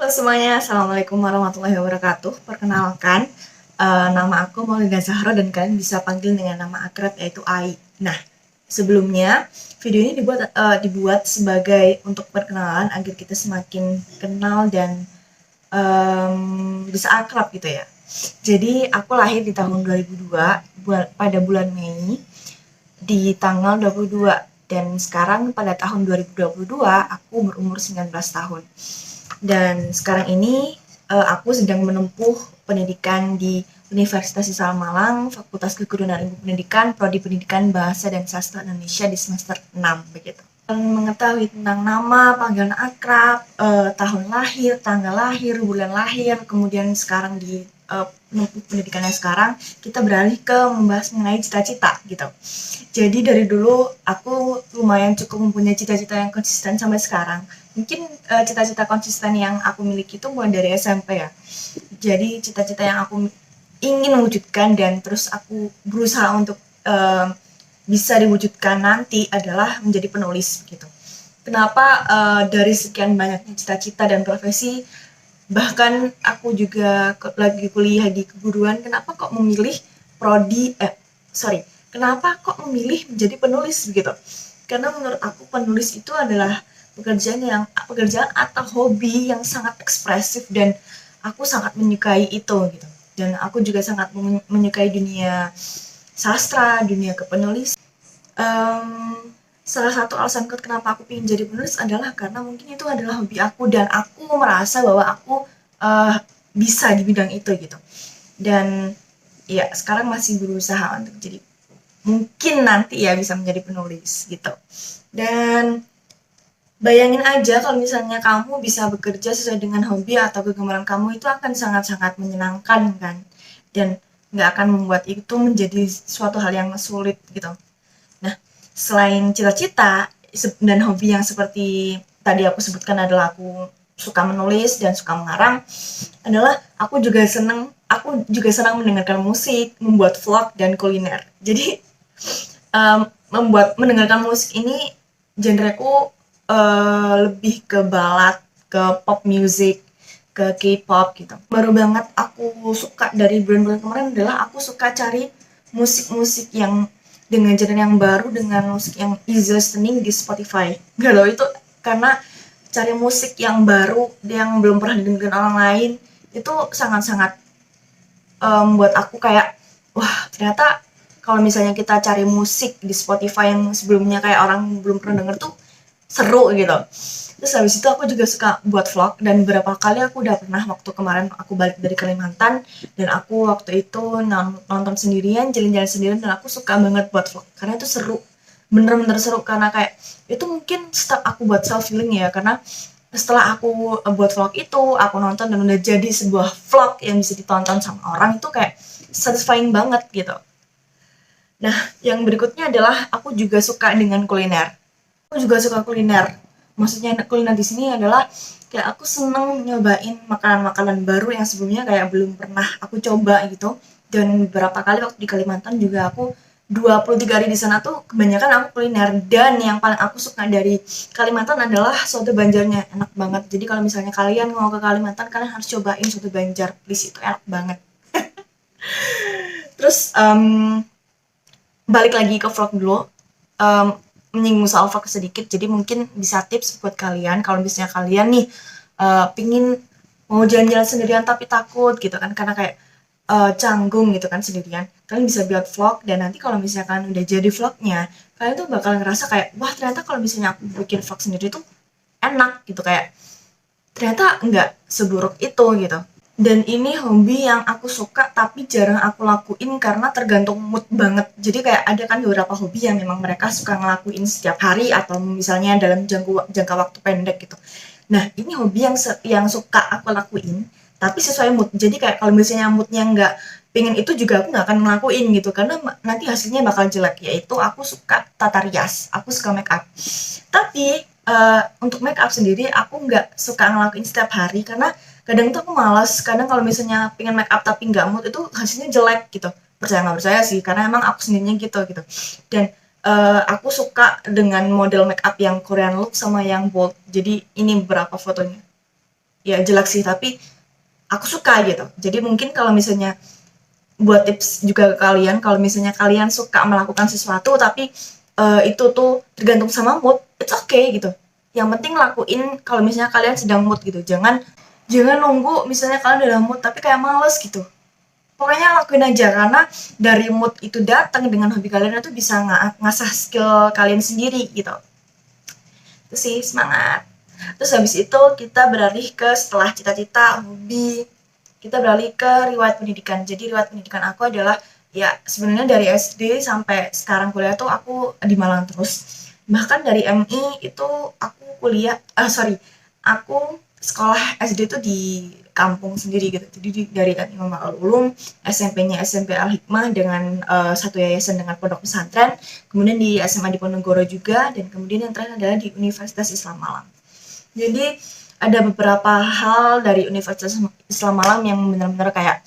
Halo semuanya, Assalamualaikum warahmatullahi wabarakatuh. Perkenalkan, nama aku Maulida Zahra dan kalian bisa panggil dengan nama akrab yaitu Ai. Nah, sebelumnya video ini dibuat sebagai untuk perkenalan agar kita semakin kenal dan bisa akrab gitu ya. Jadi aku lahir di tahun 2002 pada bulan Mei di tanggal 22 dan sekarang pada tahun 2022 aku berumur 19 tahun. Dan sekarang ini aku sedang menempuh pendidikan di Universitas Islam Malang, Fakultas Keguruan dan Ilmu Pendidikan, Prodi Pendidikan Bahasa dan Sastra Indonesia di semester 6 begitu. Mengetahui tentang nama, panggilan akrab, tahun lahir, tanggal lahir, bulan lahir, kemudian sekarang di menempuh pendidikan yang sekarang, kita beralih ke membahas mengenai cita-cita gitu. Jadi dari dulu aku lumayan cukup mempunyai cita-cita yang konsisten sampai sekarang. Mungkin cita-cita konsisten yang aku miliki itu mulai dari SMP ya. Jadi cita-cita yang aku ingin mewujudkan dan terus aku berusaha untuk bisa diwujudkan nanti adalah menjadi penulis gitu. Kenapa dari sekian banyaknya cita-cita dan profesi, bahkan aku juga lagi kuliah di keguruan, kenapa kok memilih prodi kenapa kok memilih menjadi penulis gitu? Karena menurut aku penulis itu adalah pekerjaan atau hobi yang sangat ekspresif dan aku sangat menyukai itu gitu. Dan aku juga sangat menyukai dunia sastra, dunia kepenulisan. Salah satu alasan kenapa aku ingin jadi penulis adalah karena mungkin itu adalah hobi aku dan aku merasa bahwa aku bisa di bidang itu gitu. Dan ya sekarang masih berusaha untuk jadi mungkin nanti ya bisa menjadi penulis gitu. Dan bayangin aja kalau misalnya kamu bisa bekerja sesuai dengan hobi atau kegemaran kamu, itu akan sangat-sangat menyenangkan kan, dan nggak akan membuat itu menjadi suatu hal yang sulit gitu. Nah, selain cita-cita dan hobi yang seperti tadi aku sebutkan adalah aku suka menulis dan suka mengarang, adalah aku juga senang mendengarkan musik, membuat vlog dan kuliner. Jadi mendengarkan musik ini genreku lebih ke ballad, ke pop music, ke K-pop gitu. Baru banget aku suka dari bulan-bulan kemarin adalah aku suka cari musik-musik yang dengan genre yang baru, dengan musik yang easy listening di Spotify. Gak loh, itu karena cari musik yang baru yang belum pernah didengarkan orang lain itu sangat-sangat buat aku kayak wah, ternyata kalau misalnya kita cari musik di Spotify yang sebelumnya kayak orang belum pernah denger tuh seru gitu. Terus habis itu aku juga suka buat vlog dan beberapa kali aku udah pernah waktu kemarin aku balik dari Kalimantan dan aku waktu itu nonton sendirian, jalan-jalan sendirian dan aku suka banget buat vlog karena itu seru. Bener-bener seru karena kayak itu mungkin step aku buat self healing ya, karena setelah aku buat vlog itu, aku nonton dan udah jadi sebuah vlog yang bisa ditonton sama orang itu kayak satisfying banget gitu. Nah, yang berikutnya adalah aku juga suka dengan kuliner. Aku juga suka kuliner. Maksudnya kuliner di sini adalah kayak aku seneng nyobain makanan-makanan baru yang sebelumnya kayak belum pernah aku coba gitu. Dan beberapa kali waktu di Kalimantan juga aku 23 hari di sana tuh kebanyakan aku kuliner. Dan yang paling aku suka dari Kalimantan adalah soto Banjarnya, enak banget. Jadi kalau misalnya kalian mau ke Kalimantan, kalian harus cobain soto Banjar, please, itu enak banget. Terus balik lagi ke vlog dulu, menyinggung soal vlog sedikit, jadi mungkin bisa tips buat kalian kalau misalnya kalian nih pingin mau jalan-jalan sendirian tapi takut gitu kan, karena kayak canggung gitu kan sendirian, kalian bisa buat vlog dan nanti kalau misalkan udah jadi vlognya, kalian tuh bakal ngerasa kayak wah ternyata kalau misalnya aku bikin vlog sendiri tuh enak gitu, kayak ternyata nggak seburuk itu gitu. Dan ini hobi yang aku suka tapi jarang aku lakuin karena tergantung mood banget. Jadi kayak ada kan beberapa hobi yang memang mereka suka ngelakuin setiap hari atau misalnya dalam jangka waktu pendek gitu. Nah, ini hobi yang suka aku lakuin tapi sesuai mood. Jadi kayak kalau misalnya moodnya nggak pengen itu juga aku nggak akan ngelakuin gitu karena nanti hasilnya bakal jelek. Yaitu aku suka tata rias, aku suka make up. Tapi untuk make up sendiri aku nggak suka ngelakuin setiap hari karena kadang tuh aku malas, kadang kalau misalnya pengen make up tapi nggak mood itu hasilnya jelek gitu, percaya nggak percaya sih karena emang aku sendirinya gitu dan aku suka dengan model make up yang Korean look sama yang bold, jadi ini beberapa fotonya. ya jelek sih, tapi aku suka gitu. Jadi mungkin kalau misalnya buat tips juga ke kalian, kalau misalnya kalian suka melakukan sesuatu tapi itu tuh tergantung sama mood, it's okay gitu. Yang penting lakuin kalau misalnya kalian sedang mood gitu. Jangan jangan nunggu misalnya kalian udah mood tapi kayak males gitu. Pokoknya lakuin aja, karena dari mood itu datang dengan hobi kalian itu bisa ngasah skill kalian sendiri gitu. Itu sih, semangat. Terus habis itu kita beralih ke setelah cita-cita, hobi, kita beralih ke riwayat pendidikan. Jadi riwayat pendidikan aku adalah ya sebenarnya dari SD sampai sekarang kuliah tuh aku di Malang terus. Bahkan dari MI itu aku kuliah, aku sekolah SD tuh di kampung sendiri gitu. Jadi dari MI Mama Al Ulum, SMP-nya SMP Al Hikmah dengan satu yayasan dengan pondok pesantren, kemudian di SMA Diponegoro juga, dan kemudian yang terakhir adalah di Universitas Islam Malang. Jadi ada beberapa hal dari Universitas Islam Malang yang benar-benar kayak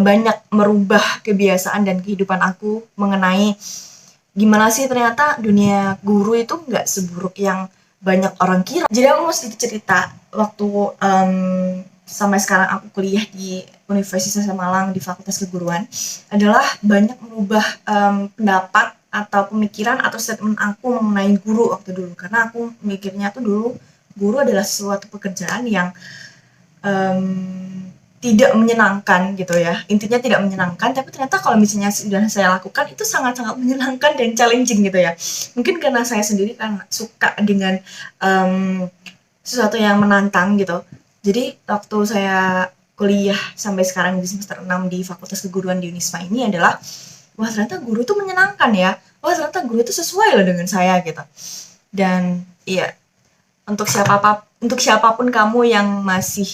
banyak merubah kebiasaan dan kehidupan aku mengenai gimana sih ternyata dunia guru itu nggak seburuk yang banyak orang kira. Jadi aku mau sedikit cerita waktu sampai sekarang aku kuliah di Universitas Malang di Fakultas Keguruan adalah banyak merubah pendapat atau pemikiran atau statement aku mengenai guru waktu dulu, karena aku mikirnya tuh dulu guru adalah suatu pekerjaan yang tidak menyenangkan gitu ya, intinya tidak menyenangkan, tapi ternyata kalau misalnya sudah saya lakukan itu sangat-sangat menyenangkan dan challenging gitu ya. Mungkin karena saya sendiri kan suka dengan sesuatu yang menantang gitu. Jadi waktu saya kuliah sampai sekarang di semester 6 di Fakultas Keguruan di Unisma ini adalah, wah ternyata guru tuh menyenangkan ya, wah ternyata guru tuh sesuai loh dengan saya gitu. Dan iya, untuk siapapun kamu yang masih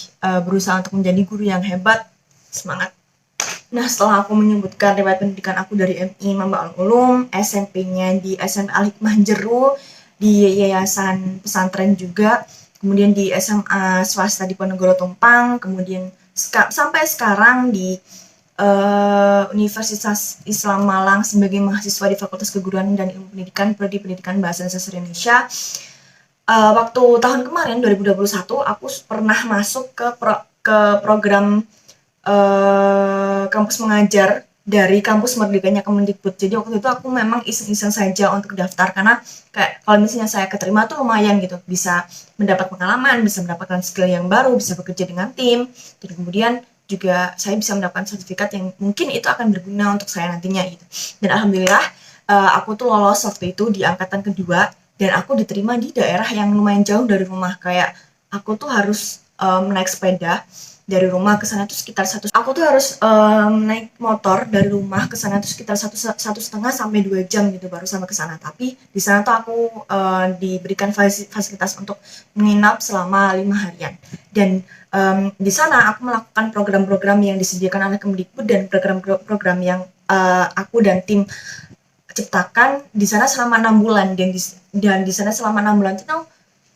berusaha untuk menjadi guru yang hebat, semangat. Nah, setelah aku menyebutkan riwayat pendidikan aku dari MI Mamba Al Ulum, SMP-nya di SMP Al Hikmah Jeru, di Yayasan Pesantren juga, kemudian di SMA swasta di Ponegoro Tumpang, kemudian sampai sekarang di Universitas Islam Malang sebagai mahasiswa di Fakultas Keguruan dan Ilmu Pendidikan Prodi Pendidikan Bahasa dan Sastra Indonesia. Waktu tahun kemarin 2021 aku pernah masuk ke program kampus mengajar dari kampus Merdekanya Kemendikbud. Jadi waktu itu aku memang iseng-iseng saja untuk daftar, karena kayak kalau misalnya saya keterima tuh lumayan gitu, bisa mendapat pengalaman, bisa mendapatkan skill yang baru, bisa bekerja dengan tim, dan kemudian juga saya bisa mendapatkan sertifikat yang mungkin itu akan berguna untuk saya nantinya gitu. Dan alhamdulillah aku tuh lolos waktu itu di angkatan kedua, dan aku diterima di daerah yang lumayan jauh dari rumah. Kayak aku tuh harus naik sepeda dari rumah ke sana tuh sekitar aku tuh harus naik motor dari rumah ke sana tuh sekitar 1,5 sampai 2 jam gitu baru sampai ke sana. Tapi di sana tuh aku diberikan fasilitas untuk menginap selama 5 harian, dan di sana aku melakukan program-program yang disediakan oleh Kemdikbud dan program-program yang aku dan tim ciptakan di sana selama 6 bulan, dan di sana selama 6 bulan itu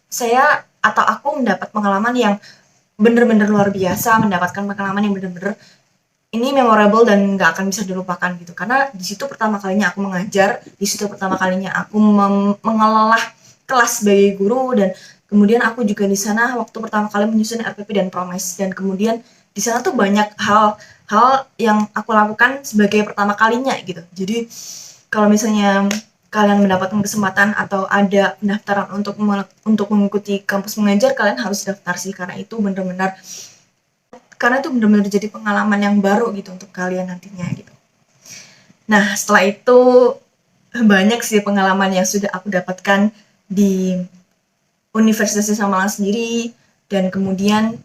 saya atau aku mendapat pengalaman yang bener-bener luar biasa, mendapatkan pengalaman yang bener-bener ini memorable dan nggak akan bisa dilupakan gitu, karena di situ pertama kalinya aku mengajar, di situ pertama kalinya aku mengelola kelas sebagai guru, dan kemudian aku juga di sana waktu pertama kali menyusun RPP dan Promes, dan kemudian di sana tuh banyak hal yang aku lakukan sebagai pertama kalinya gitu. Jadi kalau misalnya kalian mendapatkan kesempatan atau ada pendaftaran untuk mengikuti kampus mengajar, kalian harus daftar sih, karena itu benar-benar jadi pengalaman yang baru gitu untuk kalian nantinya gitu. Nah, setelah itu banyak sih pengalaman yang sudah aku dapatkan di Universitas Islam Malang sendiri, dan kemudian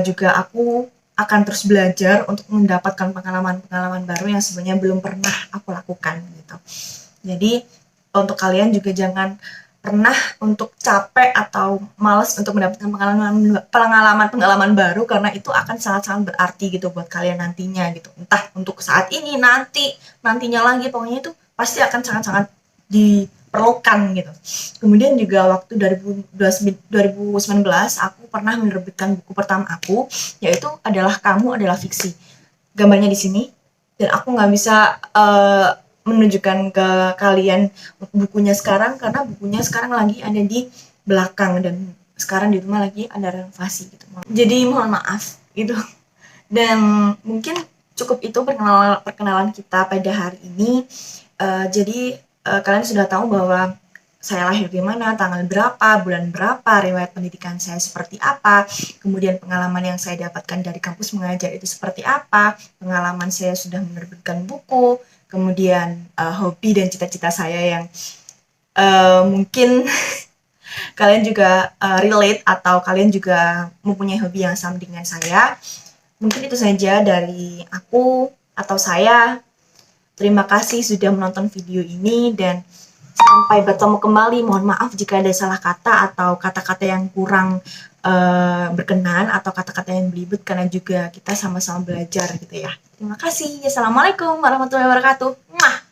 juga aku akan terus belajar untuk mendapatkan pengalaman-pengalaman baru yang sebenarnya belum pernah aku lakukan gitu. Jadi untuk kalian juga jangan pernah untuk capek atau malas untuk mendapatkan pengalaman baru, karena itu akan sangat-sangat berarti gitu buat kalian nantinya gitu. Entah untuk saat ini, nantinya lagi, pokoknya itu pasti akan sangat-sangat diperlukan gitu. Kemudian juga waktu 2019 aku pernah menerbitkan buku pertama aku, yaitu adalah Kamu Adalah Fiksi. Gambarnya di sini, dan aku nggak bisa menunjukkan ke kalian bukunya sekarang karena bukunya sekarang lagi ada di belakang, dan sekarang di rumah lagi ada renovasi gitu. Jadi mohon maaf gitu. Dan mungkin cukup itu perkenalan kita pada hari ini. Jadi kalian sudah tahu bahwa saya lahir di mana, tanggal berapa, bulan berapa, riwayat pendidikan saya seperti apa, kemudian pengalaman yang saya dapatkan dari kampus mengajar itu seperti apa, pengalaman saya sudah menerbitkan buku, kemudian hobi dan cita-cita saya yang mungkin kalian juga relate atau kalian juga mempunyai hobi yang sama dengan saya. Mungkin itu saja dari aku atau saya. Terima kasih sudah menonton video ini dan sampai bertemu kembali. Mohon maaf jika ada salah kata atau kata-kata yang kurang berkenan atau kata-kata yang belibet karena juga kita sama-sama belajar gitu ya. Terima kasih. Assalamualaikum warahmatullahi wabarakatuh. Mwah.